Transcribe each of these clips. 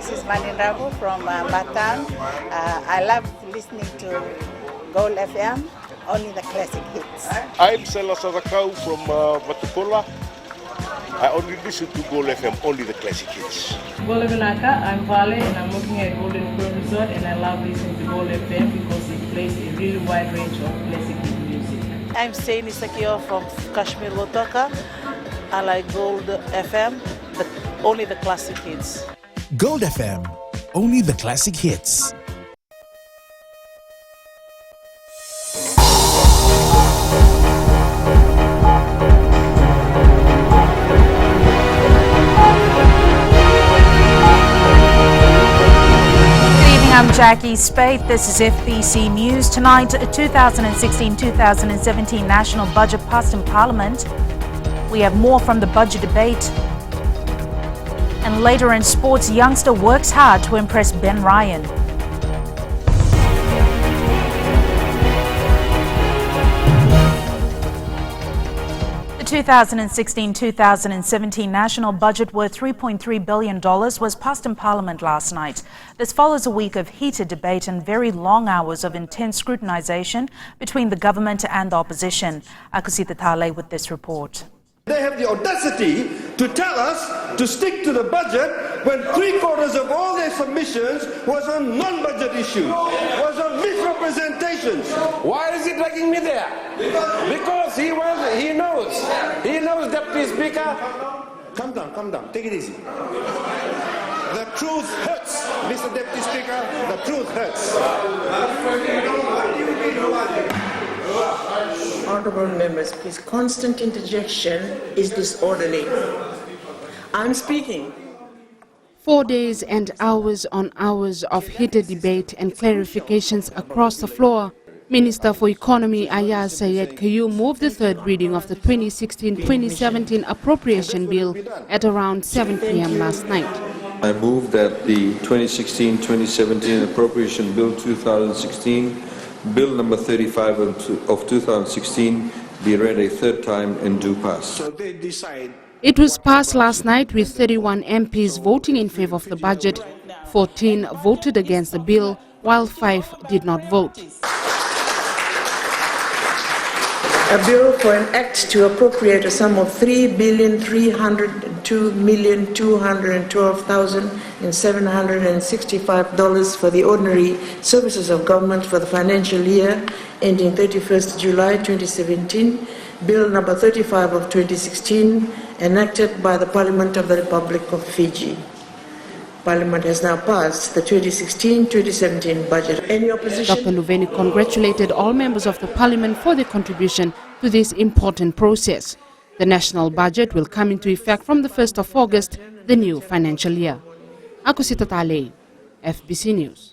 This is Manindrabu from Batam. I love listening to Gold FM, only the classic hits. I'm Sela Sadakau from Vatupula. I only listen to Gold FM, only the classic hits. Gold Naka, I'm Vale and I'm working at Golden Grove Resort, and I love listening to Gold FM because it plays a really wide range of classic music. I'm Saini Sakio from Kashmir Wotoka. I like Gold FM, but only the classic hits. Gold FM, only the classic hits. I'm Jackie Spate. This is FBC News. Tonight, 2016-2017 National Budget passed in Parliament. We have more from the budget debate. And later in sports, youngster works hard to impress Ben Ryan. The 2016-2017 national budget worth $3.3 billion was passed in Parliament last night. This follows a week of heated debate and very long hours of intense scrutinisation between the government and the opposition. Akusita Tale with this report. They have the audacity to tell us to stick to the budget when 3/4 of all their submissions was on non-budget issues, was on misrepresentations. Why is he dragging me there? Because he knows, Deputy Speaker. Calm down, take it easy. The truth hurts, Mr. Deputy Speaker, the truth hurts. Honourable members, please, constant interjection is disorderly. I'm speaking. 4 days and hours on hours of heated debate and clarifications across the floor. Minister for Economy Ayaz Sayed Qayyum moved the third reading of the 2016-2017 appropriation bill at around 7 p.m. last night. I move that the 2016-2017 appropriation bill 2016, bill number 35 of 2016, be read a third time and do pass. So they decide. It was passed last night with 31 MPs voting in favor of the budget. 14 voted against the bill, while 5 did not vote. A bill for an act to appropriate a sum of $3,302,212,765 for the ordinary services of government for the financial year ending 31st July 2017, Bill number 35 of 2016, enacted by the Parliament of the Republic of Fiji. Parliament has now passed the 2016-2017 budget. Any opposition? Dr. Luveni congratulated all members of the Parliament for their contribution to this important process. The national budget will come into effect from the 1st of August, the new financial year. Akusita Tale, FBC News.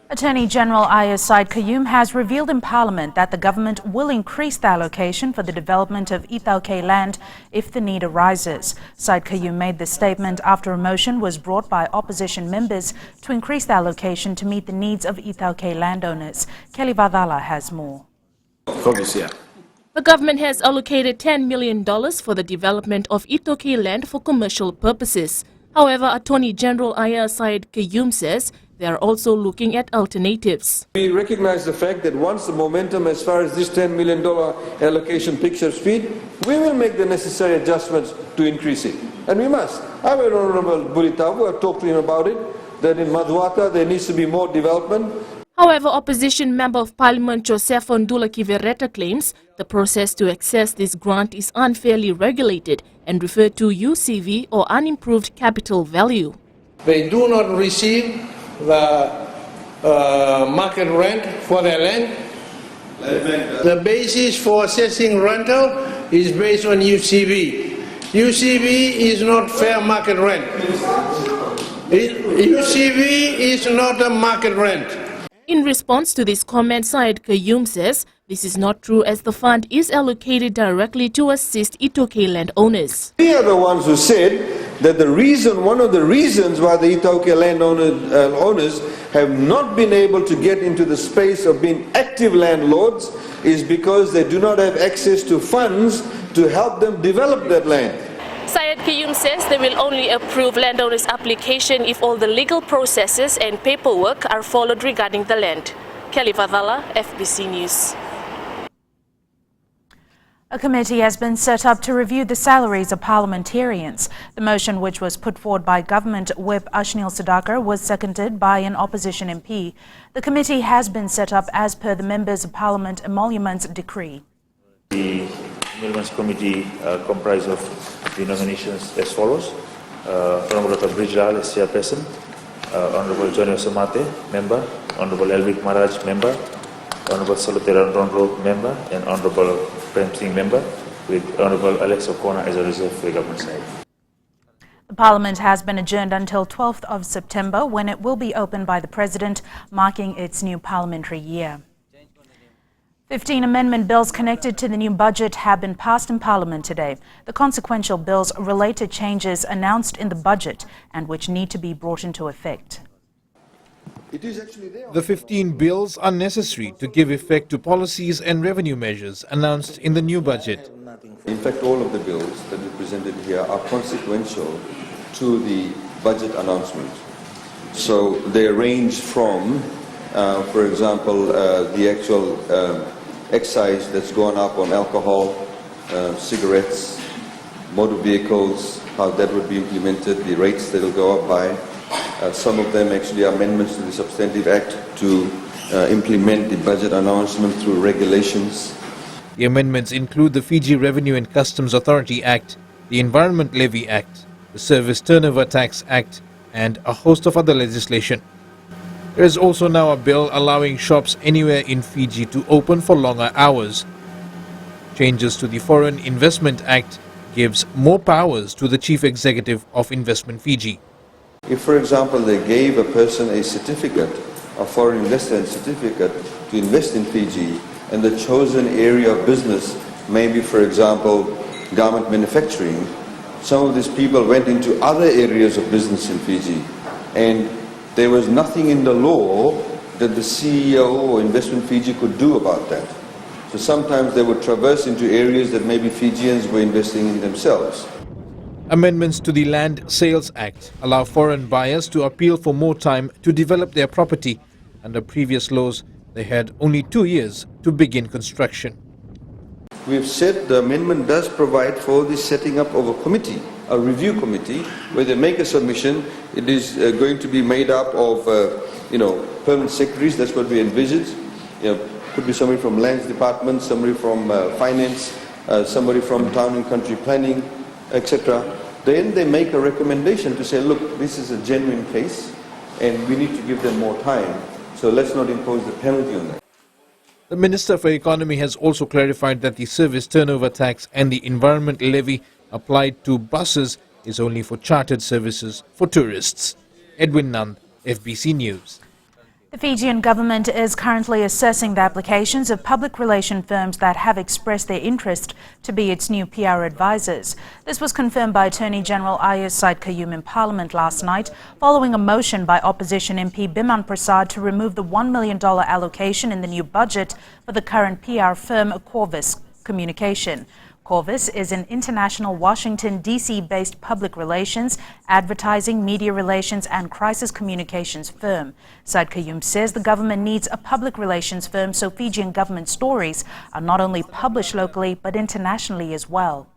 Attorney General Ayaz Sayed Qayyum has revealed in Parliament that the government will increase the allocation for the development of Ithauke land if the need arises. Sayed Qayyum made this statement after a motion was brought by opposition members to increase the allocation to meet the needs of Ithauke landowners. Kelly Vadala has more. The government has allocated $10 million for the development of Ithauke land for commercial purposes. However, Attorney General Ayaz Sayed Qayyum says they are also looking at alternatives. We recognize the fact that once the momentum as far as this $10 million allocation picks up speed, we will make the necessary adjustments to increase it. And we must. I will Honorable Bulitavu, I've talked to him about it, that in Madhuata there needs to be more development. However, opposition member of Parliament Joseph Ndula Kivereta claims the process to access this grant is unfairly regulated and referred to UCV or unimproved capital value. They do not receive the market rent for their land. The basis for assessing rental is based on UCV. UCV is not fair market rent. UCV is not a market rent. In response to this comment, Sayed Qayyum says this is not true as the fund is allocated directly to assist Ithauke landowners. We are the ones who said that one of the reasons why the Ithauke landowners have not been able to get into the space of being active landlords is because they do not have access to funds to help them develop that land. Syed Kayum says they will only approve landowners' application if all the legal processes and paperwork are followed regarding the land. Kelly Vadala, FBC News. A committee has been set up to review the salaries of parliamentarians. The motion, which was put forward by Government Whip Ashnil Sudhakar, was seconded by an opposition MP. The committee has been set up as per the Members of Parliament Emoluments Decree. The Emoluments Committee comprised of the nominations as follows. Honorable Dr. Brijlal as chairperson, Honorable Johnny Osamate, member, Honorable Elvik Maharaj, member, Honorable Salutera Ronro, member, and Honorable Prem Singh, member, with Honorable Alex O'Connor as a reserve for the government side. The Parliament has been adjourned until 12th of September, when it will be opened by the President, marking its new parliamentary year. 15 amendment bills connected to the new budget have been passed in Parliament today. The consequential bills relate to changes announced in the budget and which need to be brought into effect. The 15 bills are necessary to give effect to policies and revenue measures announced in the new budget. In fact, all of the bills that we presented here are consequential to the budget announcement. So they range from, for example, the actual excise that's gone up on alcohol, cigarettes, motor vehicles, how that would be implemented, the rates that will go up by. Some of them actually are amendments to the Substantive Act to implement the budget announcement through regulations. The amendments include the Fiji Revenue and Customs Authority Act, the Environment Levy Act, the Service Turnover Tax Act, and a host of other legislation. There is also now a bill allowing shops anywhere in Fiji to open for longer hours. Changes to the Foreign Investment Act gives more powers to the Chief Executive of Investment Fiji. If, for example, they gave a person a certificate, a foreign investor certificate to invest in Fiji, and the chosen area of business, maybe, for example, garment manufacturing, some of these people went into other areas of business in Fiji, and there was nothing in the law that the CEO or Investment Fiji could do about that. So sometimes they would traverse into areas that maybe Fijians were investing in themselves. Amendments to the Land Sales Act allow foreign buyers to appeal for more time to develop their property. Under previous laws, they had only 2 years to begin construction. We've said the amendment does provide for the setting up of a committee, a review committee, where they make a submission. It is going to be made up of, permanent secretaries. That's what we envisage. Could be somebody from Lands Department, somebody from Finance, somebody from Town and Country Planning, etc. Then they make a recommendation to say, look, this is a genuine case and we need to give them more time. So let's not impose the penalty on them. The Minister for Economy has also clarified that the service turnover tax and the environment levy applied to buses is only for chartered services for tourists. Edwin Nand, FBC News. The Fijian government is currently assessing the applications of public relation firms that have expressed their interest to be its new PR advisors. This was confirmed by Attorney General Ayaz Syed Kayum in Parliament last night, following a motion by opposition MP Biman Prasad to remove the $1 million allocation in the new budget for the current PR firm Corvus Communication. Corvus is an international Washington, D.C.-based public relations, advertising, media relations and crisis communications firm. Syed Kayum says the government needs a public relations firm so Fijian government stories are not only published locally but internationally as well.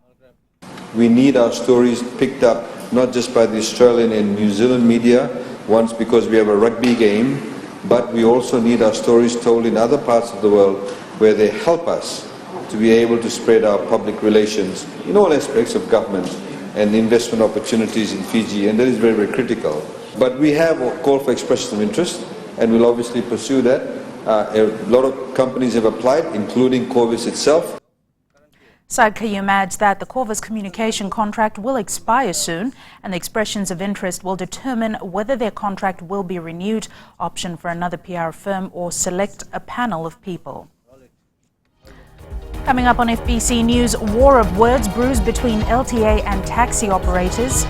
We need our stories picked up not just by the Australian and New Zealand media, once because we have a rugby game, but we also need our stories told in other parts of the world where they help us to be able to spread our public relations in all aspects of government and investment opportunities in Fiji, and that is very, very critical. But we have a call for expression of interest, and we'll obviously pursue that. A lot of companies have applied, including Corvus itself. Syed Kayum adds that the Corvus Communication contract will expire soon, and the expressions of interest will determine whether their contract will be renewed, option for another PR firm, or select a panel of people. Coming up on FBC News, war of words brews between LTA and taxi operators,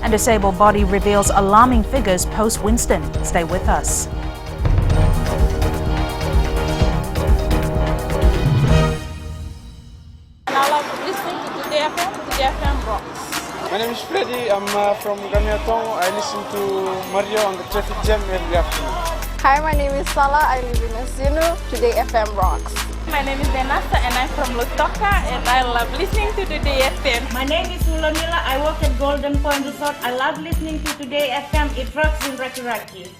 and a Sable body reveals alarming figures post-Winston. Stay with us. And I love listening to the DFM Rocks. My name is Freddy. I'm from Gamiatong. I listen to Mario on the traffic jam every afternoon. Hi, my name is Salah. I live in Asinu. Today FM rocks. My name is Denasa and I'm from Lotoka and I love listening to Today FM. My name is Hulamila. I work at Golden Point Resort. I love listening to Today FM. It rocks in Rakiraki.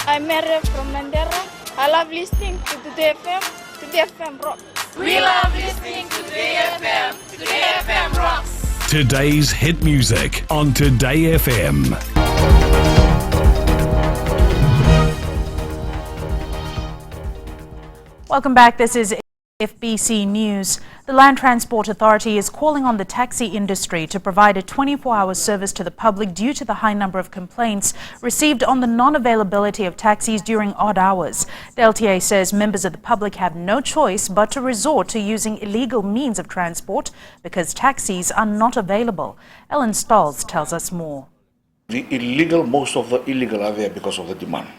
I'm Mary from Mandera. I love listening to Today FM. Today FM rocks. We love listening to Today FM. Today FM rocks. Today's hit music on Today FM. Welcome back. This is FBC News. The Land Transport Authority is calling on the taxi industry to provide a 24-hour service to the public due to the high number of complaints received on the non-availability of taxis during odd hours. The LTA says members of the public have no choice but to resort to using illegal means of transport because taxis are not available. Ellen Stolz tells us more. Most of the illegal are there because of the demand.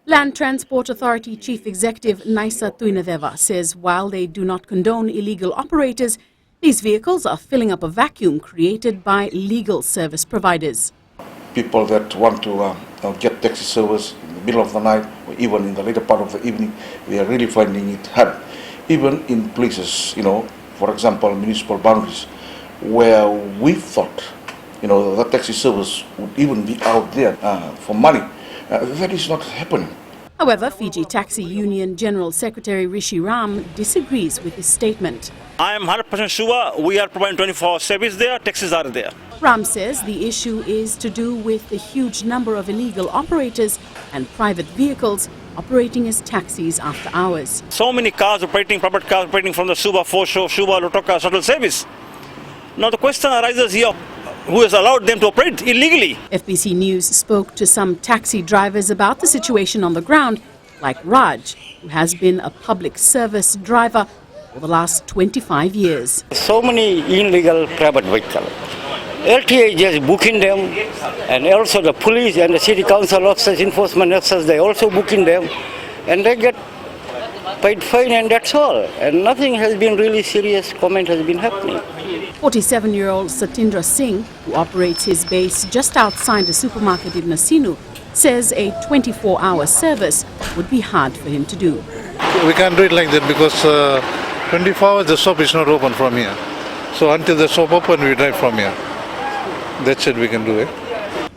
Land Transport Authority Chief Executive Naisa Tuinadeva says while they do not condone illegal operators, these vehicles are filling up a vacuum created by legal service providers. People that want to get taxi service in the middle of the night or even in the later part of the evening, we are really finding it hard. Even in places, for example, municipal boundaries, where we thought, the taxi service would even be out there for money. That is not happening. However, Fiji Taxi Union General Secretary Rishi Ram disagrees with his statement. I am 100% sure we are providing 24-hour service there, taxis are there. Ram says the issue is to do with the huge number of illegal operators and private vehicles operating as taxis after hours. So many private cars operating from the Suba, Fosho, Suba, Lotoka shuttle service. Now the question arises here, who has allowed them to operate illegally? FBC News spoke to some taxi drivers about the situation on the ground, like Raj, who has been a public service driver for the last 25 years. So many illegal private vehicles. LTA just booking them, and also the police and the city council officers, enforcement officers, they also booking them, and they get paid fine and that's all. And nothing has been really serious comment has been happening. 47-year-old Satindra Singh, who operates his base just outside the supermarket in Nasinu, says a 24-hour service would be hard for him to do. We can't do it like that because 24 hours the shop is not open from here. So until the shop open, we drive from here. That's it, we can do it.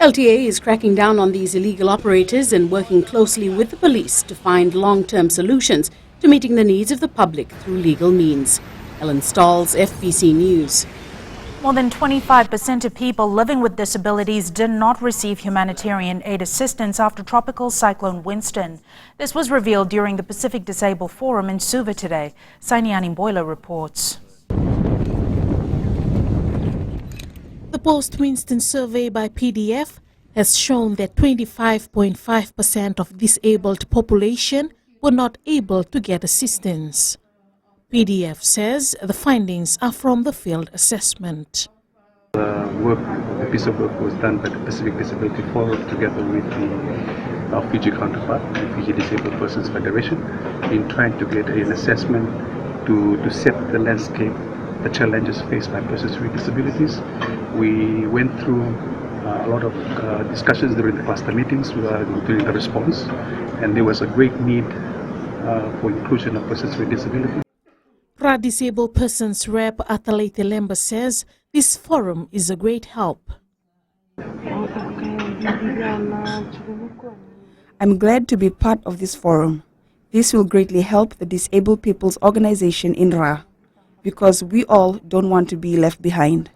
LTA is cracking down on these illegal operators and working closely with the police to find long-term solutions to meeting the needs of the public through legal means. Ellen Stolz, FBC News. More than 25% of people living with disabilities did not receive humanitarian aid assistance after Tropical Cyclone Winston. This was revealed during the Pacific Disabled Forum in Suva today. Sainiani Boiler reports. The post-Winston survey by PDF has shown that 25.5% of disabled population were not able to get assistance. PDF says the findings are from the field assessment. A piece of work was done by the Pacific Disability Forum together with our Fiji counterpart, the Fiji Disabled Persons Federation, in trying to get an assessment to set the landscape, the challenges faced by persons with disabilities. We went through a lot of discussions during the cluster meetings during the response, and there was a great need for inclusion of persons with disabilities. RA Disabled Persons Rep Atalete Lemba says this forum is a great help. I'm glad to be part of this forum. This will greatly help the Disabled People's Organization in RA, because we all don't want to be left behind.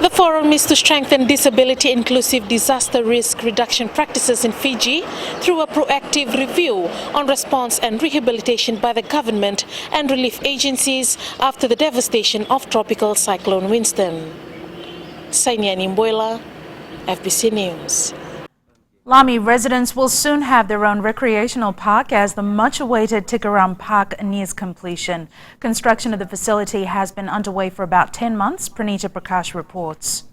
The forum is to strengthen disability-inclusive disaster risk reduction practices in Fiji through a proactive review on response and rehabilitation by the government and relief agencies after the devastation of Tropical Cyclone Winston. Sainiani Mboila, FBC News. Lami residents will soon have their own recreational park as the much-awaited Tikaram Park nears completion. Construction of the facility has been underway for about 10 months. Pranita Prakash reports.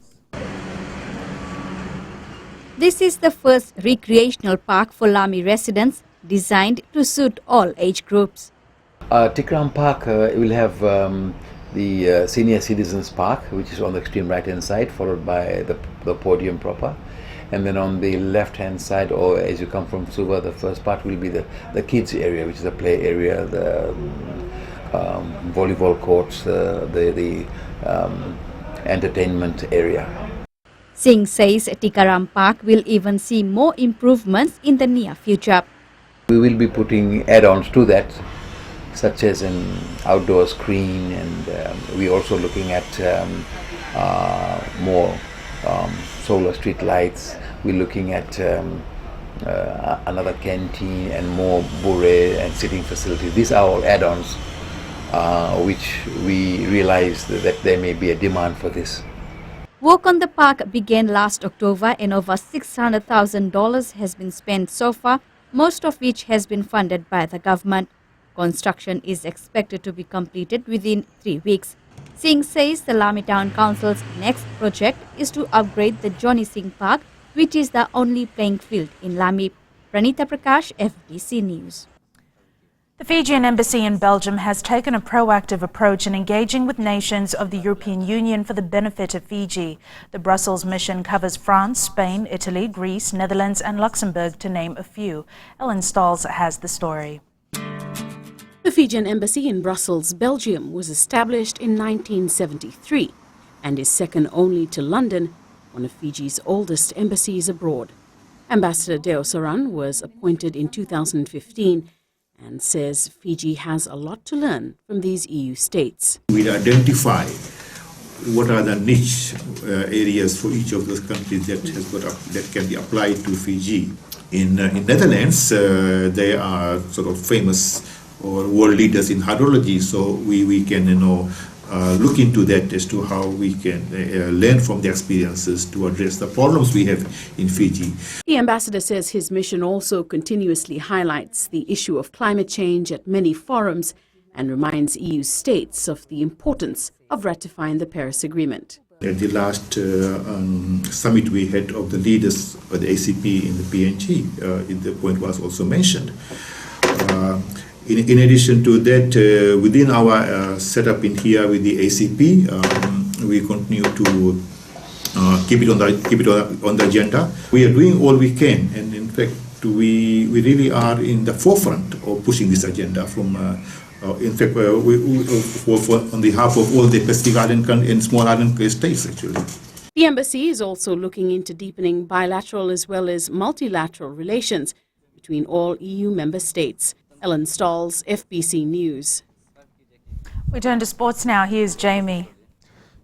This is the first recreational park for Lami residents, designed to suit all age groups. Tikaram Park will have the Senior Citizens Park, which is on the extreme right-hand side, followed by the podium proper. And then on the left-hand side, or as you come from Suva, the first part will be the kids area, which is the play area, the volleyball courts, the entertainment area. Singh says Tikaram Park will even see more improvements in the near future. We will be putting add-ons to that, such as an outdoor screen, and we're also looking at more solar street lights. We're looking at another canteen and more bure and sitting facilities. These are all add-ons which we realize that there may be a demand for this. Work on the park began last October and over $600,000 has been spent so far, most of which has been funded by the government. Construction is expected to be completed within 3 weeks. Singh says the Lami Town Council's next project is to upgrade the Johnny Singh Park, which is the only playing field in Lami. Pranita Prakash, FBC News. The Fijian embassy in Belgium has taken a proactive approach in engaging with nations of the European Union for the benefit of Fiji. The Brussels mission covers France, Spain, Italy, Greece, Netherlands and Luxembourg, to name a few. Ellen Stahls has the story. The Fijian embassy in Brussels, Belgium, was established in 1973 and is second only to London, one of Fiji's oldest embassies abroad. Ambassador Deo Soran was appointed in 2015 and says Fiji has a lot to learn from these EU states. We identify what are the niche areas for each of those countries that can be applied to Fiji. In Netherlands, they are sort of famous or world leaders in hydrology, so we can look into that as to how we can learn from the experiences to address the problems we have in Fiji. The ambassador says his mission also continuously highlights the issue of climate change at many forums and reminds EU states of the importance of ratifying the Paris Agreement. At the last summit we had of the leaders of the ACP in the PNG, the point was also mentioned. In addition to that, within our setup in here with the ACP, we continue to keep it on the agenda. We are doing all we can, and in fact, we really are in the forefront of pushing this agenda. From in fact, on behalf of all the Pacific Island and small island states, actually. The embassy is also looking into deepening bilateral as well as multilateral relations between all EU member states. Ellen Stahls, FBC News. We turn to sports now. Here's Jamie.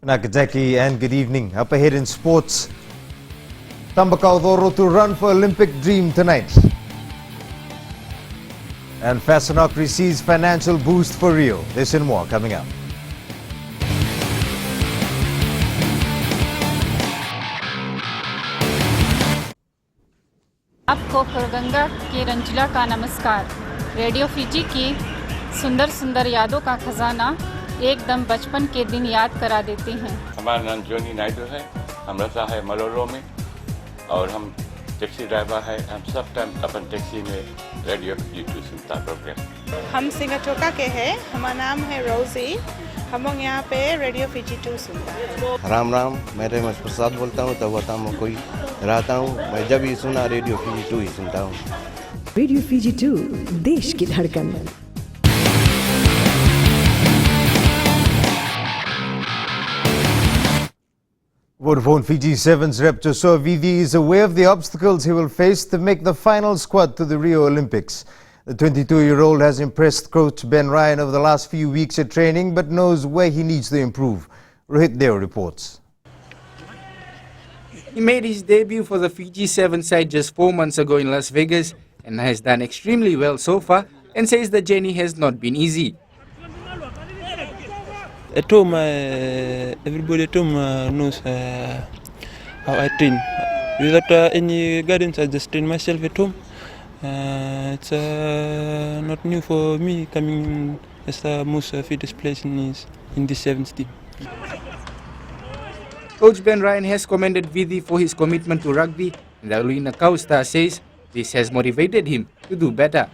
Nakataki and good evening. Up ahead in sports, Tambakaudoro to run for Olympic dream tonight. And Fasanok receives financial boost for Rio. This and more coming up. आपको खरगंगा के रंजिला का नमस्कार। Radio Fiji की सुंदर सुंदर यादों का खजाना एकदम बचपन के दिन याद करा देते हैं। हमारा नाम जोनी नायडू है, हम रहता है मलोरो में और हम टैक्सी ड्राइवर है। हम सब टाइम अपन टैक्सी में रेडियो फिजी 2 सुनता प्रोग्राम। हम सिंगाचोका के हैं, हमारा नाम है रोजी। हम लोग यहाँ पे रेडियो फिजी 2 सुनता है। राम राम, मैं रेमस प्रसाद बोलता हूँ, तब वता में कोई रहता हूँ। मैं जब भी सुना रेडियो फिजी 2 ही सुनता हूँ। रेडियो फिजी 2, देश की धड़कन। Vodafone Fiji Sevens rep Joshua Vidi is aware of the obstacles he will face to make the final squad to the Rio Olympics. The 22-year-old has impressed coach Ben Ryan over the last few weeks at training, but knows where he needs to improve. Rohit Deo reports. He made his debut for the Fiji Sevens side just 4 months ago in Las Vegas and has done extremely well so far and says the journey has not been easy. At home, everybody at home knows how I train. Without any guidance, I just train myself at home. It's not new for me coming as the most fittest player in the Sevens team. Coach Ben Ryan has commended Vidi for his commitment to rugby, and Alina Kausta says this has motivated him to do better.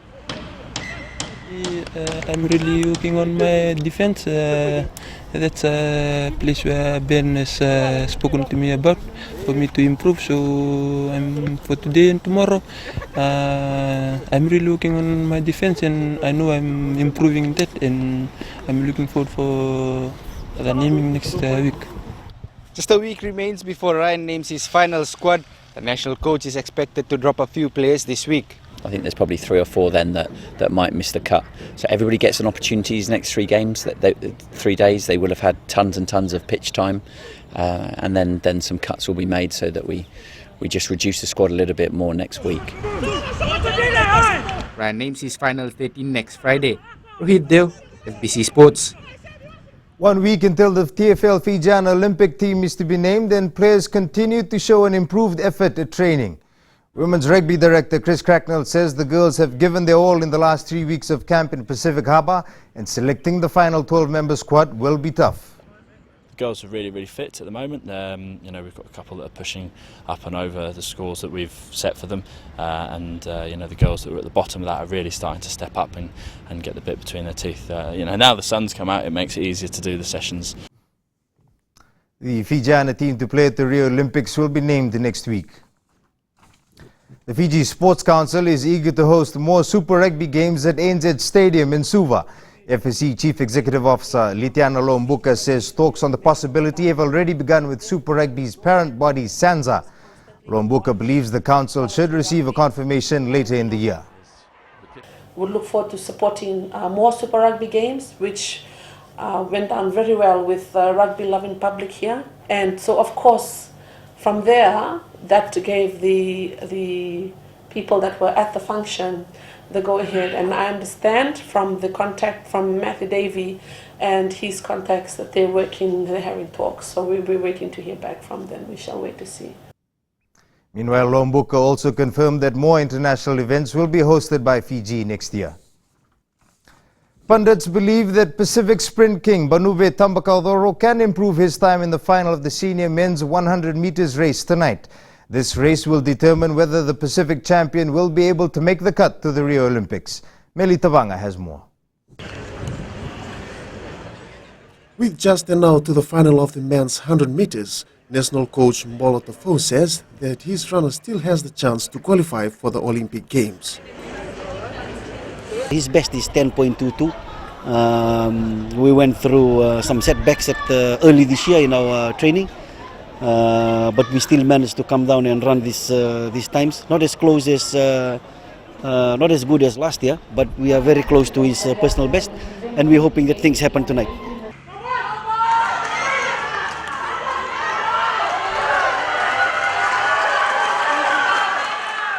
I'm really working on my defense. That's a place where Ben has spoken to me about for me to improve. So for today and tomorrow, I'm really working on my defense, and I know I'm improving that, and I'm looking forward for the naming next week. Just a week remains before Ryan names his final squad. The national coach is expected to drop a few players this week. I think there's probably 3 or 4 then that might miss the cut. So everybody gets an opportunity these next 3 games. 3 days they will have had tons and tons of pitch time, and then some cuts will be made so that we just reduce the squad a little bit more next week. Ryan names his final 13 next Friday. Rohit Deo, FBC Sports. 1 week until the TFL Fijian Olympic team is to be named, and players continue to show an improved effort at training. Women's Rugby Director Chris Cracknell says the girls have given their all in the last 3 weeks of camp in Pacific Harbour, and selecting the final 12-member squad will be tough. The girls are really fit at the moment. You know, we've got a couple that are pushing up and over the scores that we've set for them, and you know, the girls that are at the bottom of that are really starting to step up and get the bit between their teeth. You know, now the sun's come out, it makes it easier to do the sessions. The Fijian team to play at the Rio Olympics will be named next week. The Fiji Sports Council is eager to host more Super Rugby games at ANZ Stadium in Suva. FSC Chief Executive Officer Litiana Lombuka says talks on the possibility have already begun with Super Rugby's parent body SANZA. Lombuka believes the council should receive a confirmation later in the year. We look forward to supporting more Super Rugby games, which went down very well with rugby-loving public here. And so, of course, from there, that gave the people that were at the function the go-ahead. And I understand from the contact from Matthew Davey and his contacts that they're having talks. So we'll be waiting to hear back from them. We shall wait to see. Meanwhile, Lombuka also confirmed that more international events will be hosted by Fiji next year. Pundits believe that Pacific Sprint King Banube Tambakaudoro can improve his time in the final of the senior men's 100 meters race tonight. This race will determine whether the Pacific champion will be able to make the cut to the Rio Olympics. Meli Tavanga has more. With just an hour to the final of the men's 100 meters, national coach Mbolo Tafo says that his runner still has the chance to qualify for the Olympic Games. His best is 10.22. We went through some setbacks early this year in our training, but we still managed to come down and run these times. Not as close as, not as good as last year, but we are very close to his personal best, and we're hoping that things happen tonight.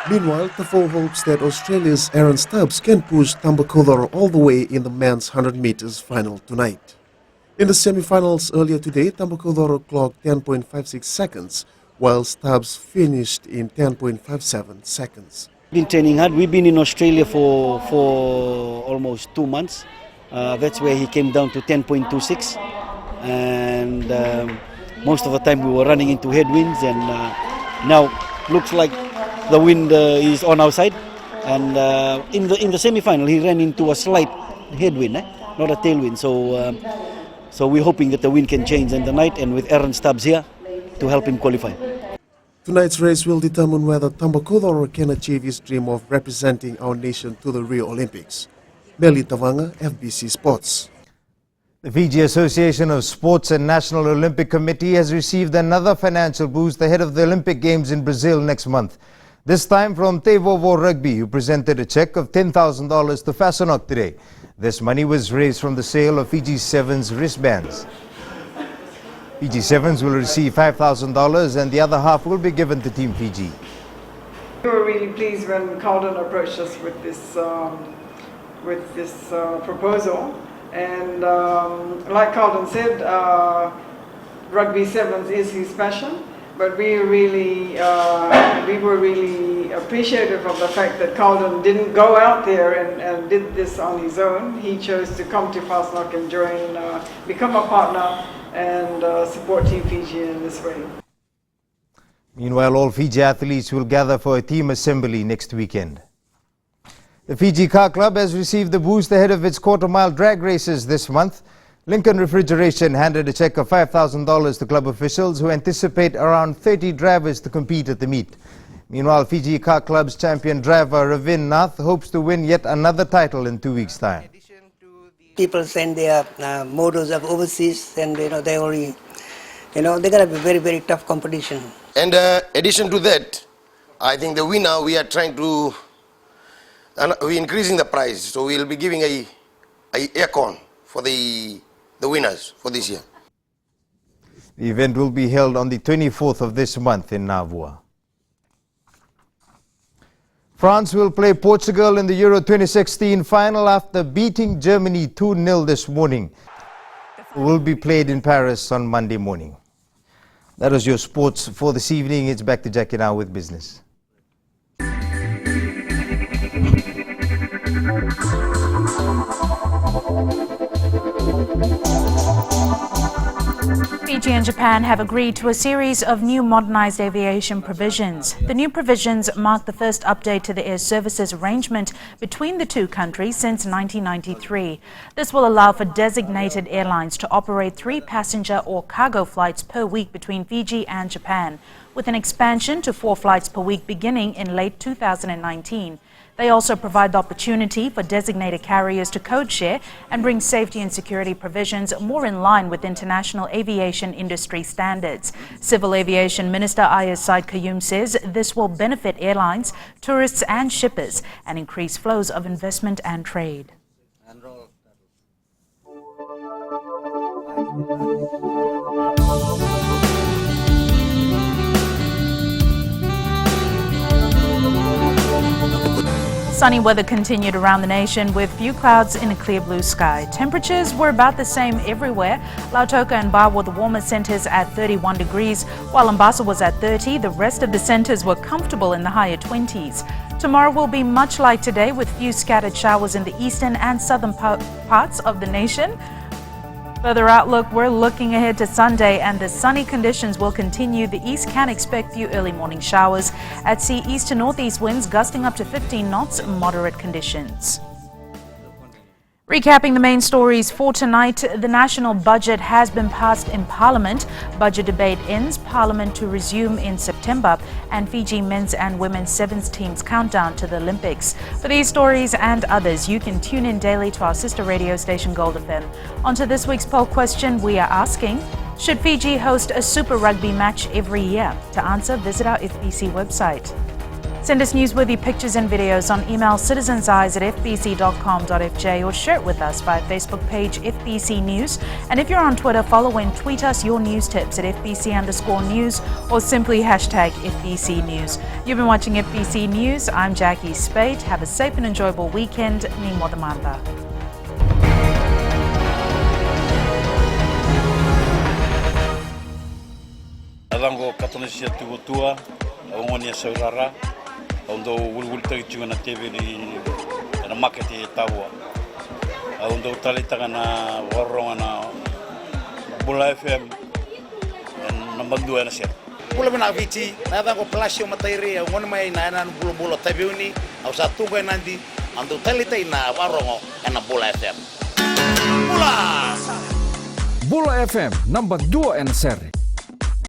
Meanwhile, Tafo hopes that Australia's Aaron Stubbs can push Tambakaudoro all the way in the men's 100 meters final tonight. In the semi-finals earlier today, Tambakaudoro clocked 10.56 seconds, while Stubbs finished in 10.57 seconds. Been training hard. We've been in Australia for almost 2 months. That's where he came down to 10.26, and most of the time we were running into headwinds, and now looks like the wind is on our side, and in the semi-final he ran into a slight headwind, not a tailwind. So we're hoping that the wind can change in the night, and with Aaron Stubbs here to help him qualify. Tonight's race will determine whether Tambakaudoro can achieve his dream of representing our nation to the Rio Olympics. Meli Tavanga, FBC Sports. The Fiji Association of Sports and National Olympic Committee has received another financial boost ahead of the Olympic Games in Brazil next month. This time from Tevovo Rugby, who presented a check of $10,000 to Fasanok today. This money was raised from the sale of Fiji Sevens wristbands. Fiji Sevens will receive $5,000 and the other half will be given to Team Fiji. We were really pleased when Carlton approached us with this proposal. And like Carlton said, Rugby Sevens is his passion. But we were really appreciative of the fact that Carlton didn't go out there and did this on his own. He chose to come to Fasanok and join, become a partner and support Team Fiji in this way. Meanwhile, all Fiji athletes will gather for a team assembly next weekend. The Fiji Car Club has received the boost ahead of its quarter-mile drag races this month. Lincoln Refrigeration handed a check of $5,000 to club officials who anticipate around 30 drivers to compete at the meet. Meanwhile, Fiji Car Club's champion driver Ravin Nath hopes to win yet another title in 2 weeks' time. People send their models of overseas, and they already, they're gonna be very, very tough competition. And addition to that, I think the winner we are trying to, we're increasing the price, so we'll be giving a aircon for the winners for this year. The event will be held on the 24th of this month in Navua. France will play Portugal in the Euro 2016 final after beating Germany 2-0 this morning. It will be played in Paris on Monday morning. That was your sports for this evening. It's back to Jackie now with business. Fiji and Japan have agreed to a series of new modernized aviation provisions. The new provisions mark the first update to the air services arrangement between the two countries since 1993. This will allow for designated airlines to operate 3 passenger or cargo flights per week between Fiji and Japan, with an expansion to 4 flights per week beginning in late 2019. They also provide the opportunity for designated carriers to code share and bring safety and security provisions more in line with international aviation industry standards. Civil Aviation Minister Ayaz Said Qayyum says this will benefit airlines, tourists and shippers and increase flows of investment and trade. Sunny weather continued around the nation with few clouds in a clear blue sky. Temperatures were about the same everywhere. Lautoka and Ba were the warmest centres at 31 degrees, while Mombasa was at 30. The rest of the centres were comfortable in the higher 20s. Tomorrow will be much like today with few scattered showers in the eastern and southern parts of the nation. Further outlook, we're looking ahead to Sunday and the sunny conditions will continue. The east can expect few early morning showers. At sea, east to northeast winds gusting up to 15 knots, moderate conditions. Recapping the main stories for tonight, the national budget has been passed in Parliament. Budget debate ends, Parliament to resume in September, and Fiji men's and women's sevens teams countdown to the Olympics. For these stories and others, you can tune in daily to our sister radio station Gold FM. On to this week's poll question, we are asking, should Fiji host a Super Rugby match every year? To answer, visit our FBC website. Send us newsworthy pictures and videos on email citizenseyes@fbc.com.fj or share it with us via Facebook page FBC News. And if you're on Twitter, follow and tweet us your news tips at FBC_news or simply hashtag FBC News. You've been watching FBC News. I'm Jackie Spade. Have a safe and enjoyable weekend. Ni Modamanda. Alango Katonesia Tugotua, Ongonia Saurara. Although we'll take you on a TV and a market in Tawa. Although Talitana, Warrona, Bula FM, and Nambandu and a set. Pulamana Viti, Navago Palacio Materia, one may Nana Bulu Tabiuni, Ausatuga Nandi, and the Talita in Warrongo and a Bula FM. Bula! Bula FM, number 2 and seri.